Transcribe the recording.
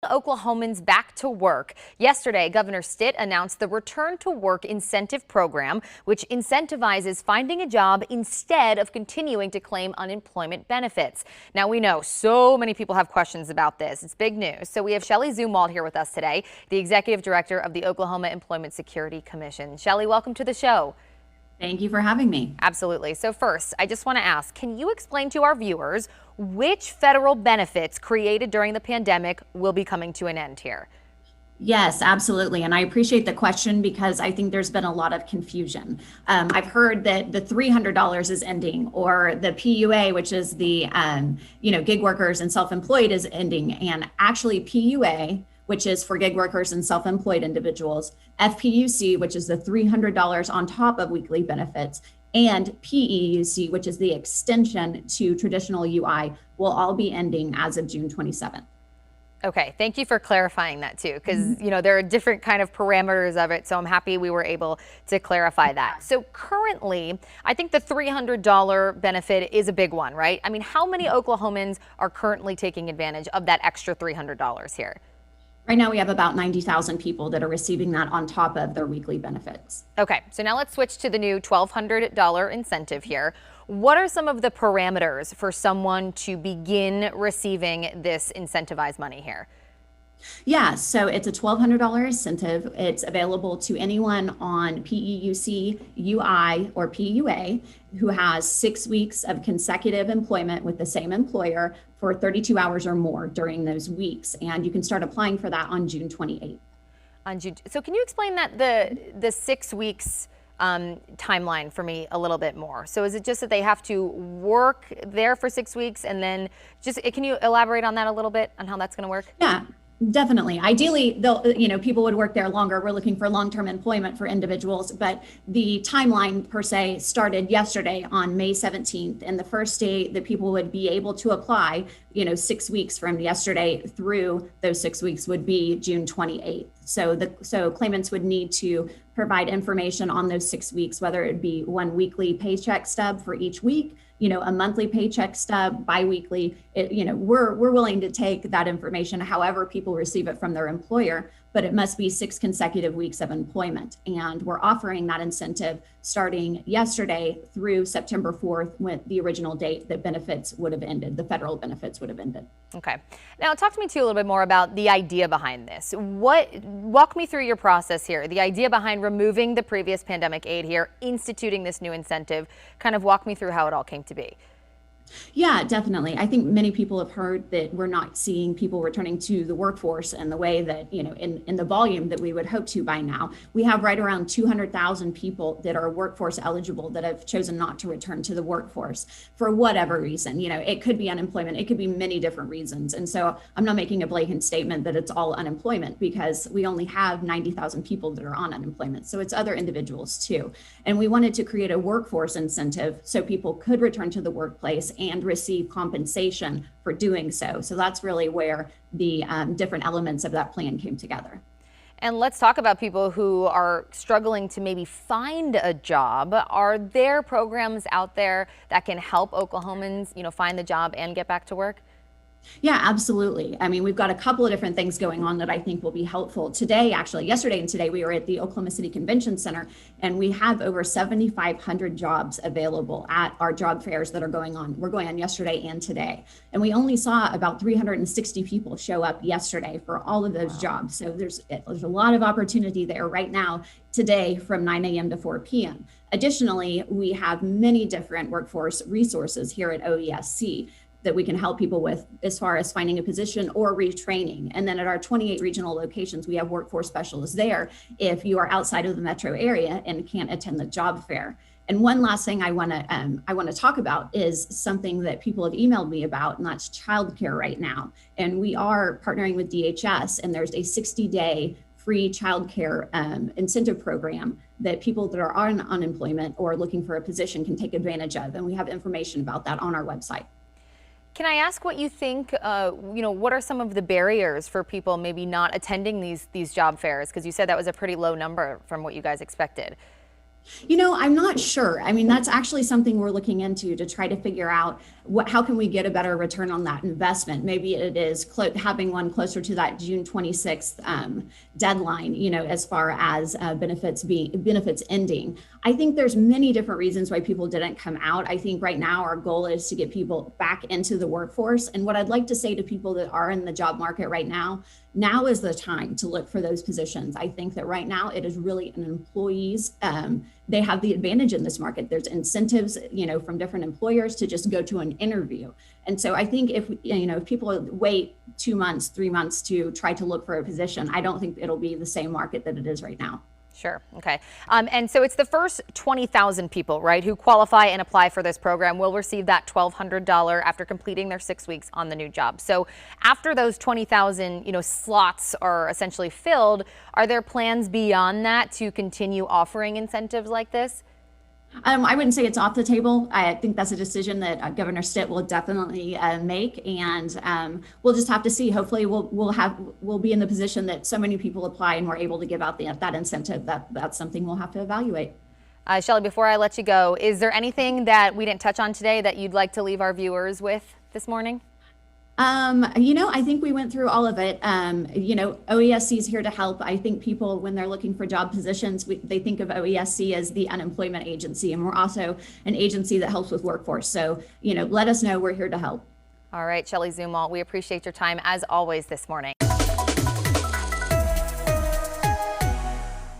Oklahomans back to work. Yesterday, Governor Stitt announced the Return to Work Incentive Program, which incentivizes finding a job instead of continuing to claim unemployment benefits. Now, we know so many people have questions about this. It's big news. So we have Shelley Zumwalt here with us today, the executive director of the Oklahoma Employment Security Commission. Shelley, welcome to the show. Thank you for having me. Absolutely. So first, I just want to ask, can you explain to our viewers which federal benefits created during the pandemic will be coming to an end here? Yes, absolutely. And I appreciate the question because I think there's been a lot of confusion. I've heard that the $300 is ending, or the PUA, which is the gig workers and self-employed, is ending. And actually PUA, which is for gig workers and self-employed individuals, FPUC, which is the $300 on top of weekly benefits, and PEUC, which is the extension to traditional UI, will all be ending as of June 27th. Okay, thank you for clarifying that too, because there are different kind of parameters of it, so I'm happy we were able to clarify that. So currently, I think the $300 benefit is a big one, right? I mean, how many Oklahomans are currently taking advantage of that extra $300 here? Right now, we have about 90,000 people that are receiving that on top of their weekly benefits. Okay, so now let's switch to the new $1,200 incentive here. What are some of the parameters for someone to begin receiving this incentivized money here? Yeah, so it's a $1,200 incentive. It's available to anyone on PEUC, UI, or PUA who has 6 weeks of consecutive employment with the same employer for 32 hours or more during those weeks. And you can start applying for that on June 28th. So can you explain that the 6 weeks timeline for me a little bit more? So is it just that they have to work there for 6 weeks, and then can you elaborate on that a little bit on how that's going to work? Yeah. Definitely. Ideally, people would work there longer. We're looking for long-term employment for individuals, but the timeline per se started yesterday on May 17th. And the first day that people would be able to apply, 6 weeks from yesterday through those 6 weeks would be June 28th. So claimants would need to provide information on those 6 weeks, whether it be one weekly paycheck stub for each week, a monthly paycheck stub, biweekly. We're willing to take that information however people receive it from their employer, but it must be 6 consecutive weeks of employment. And we're offering that incentive starting yesterday through September 4th, when the original date that benefits would have ended, the federal benefits would have ended. Okay. Now talk to me too a little bit more about the idea behind this. Walk me through your process here. The idea behind removing the previous pandemic aid here, instituting this new incentive, kind of walk me through how it all came to be. Yeah, definitely. I think many people have heard that we're not seeing people returning to the workforce in the way that, in the volume that we would hope to by now. We have right around 200,000 people that are workforce eligible that have chosen not to return to the workforce for whatever reason. It could be unemployment. It could be many different reasons. And so I'm not making a blatant statement that it's all unemployment, because we only have 90,000 people that are on unemployment. So it's other individuals too. And we wanted to create a workforce incentive so people could return to the workplace and receive compensation for doing so. So that's really where the different elements of that plan came together. And let's talk about people who are struggling to maybe find a job. Are there programs out there that can help Oklahomans, find the job and get back to work? Yeah, absolutely. I mean, we've got a couple of different things going on that I think will be helpful. Yesterday and today, we were at the Oklahoma City Convention Center, and we have over 7,500 jobs available at our job fairs that are going on. We're going on yesterday and today. And we only saw about 360 people show up yesterday for all of those jobs. So there's a lot of opportunity there right now, today from 9 a.m. to 4 p.m. Additionally, we have many different workforce resources here at OESC that we can help people with as far as finding a position or retraining. And then at our 28 regional locations, we have workforce specialists there if you are outside of the metro area and can't attend the job fair. And one last thing I want to talk about is something that people have emailed me about, and that's childcare right now. And we are partnering with DHS, and there's a 60-day free childcare incentive program that people that are on unemployment or looking for a position can take advantage of. And we have information about that on our website. Can I ask what you think, what are some of the barriers for people maybe not attending these job fairs? Because you said that was a pretty low number from what you guys expected. I'm not sure. I mean, that's actually something we're looking into to try to figure out how can we get a better return on that investment. Maybe it is having one closer to that June 26th deadline, as far as benefits ending. I think there's many different reasons why people didn't come out. I think right now our goal is to get people back into the workforce. And what I'd like to say to people that are in the job market right now is the time to look for those positions. I think that right now it is really an employees. They have the advantage in this market. There's incentives, from different employers to just go to an interview. And so I think if people wait 2 months, 3 months to try to look for a position, I don't think it'll be the same market that it is right now. Sure. Okay. And so it's the first 20,000 people, right, who qualify and apply for this program will receive that $1,200 after completing their 6 weeks on the new job. So after those 20,000, slots are essentially filled, are there plans beyond that to continue offering incentives like this? I wouldn't say it's off the table. I think that's a decision that Governor Stitt will definitely make, and we'll just have to see. Hopefully, we'll be in the position that so many people apply, and we're able to give out that incentive. That's something we'll have to evaluate. Shelley, before I let you go, is there anything that we didn't touch on today that you'd like to leave our viewers with this morning? I think we went through all of it. OESC is here to help. I think people, when they're looking for job positions, they think of OESC as the unemployment agency, and we're also an agency that helps with workforce. So, let us know. We're here to help. All right, Shelley Zumwalt, we appreciate your time as always this morning.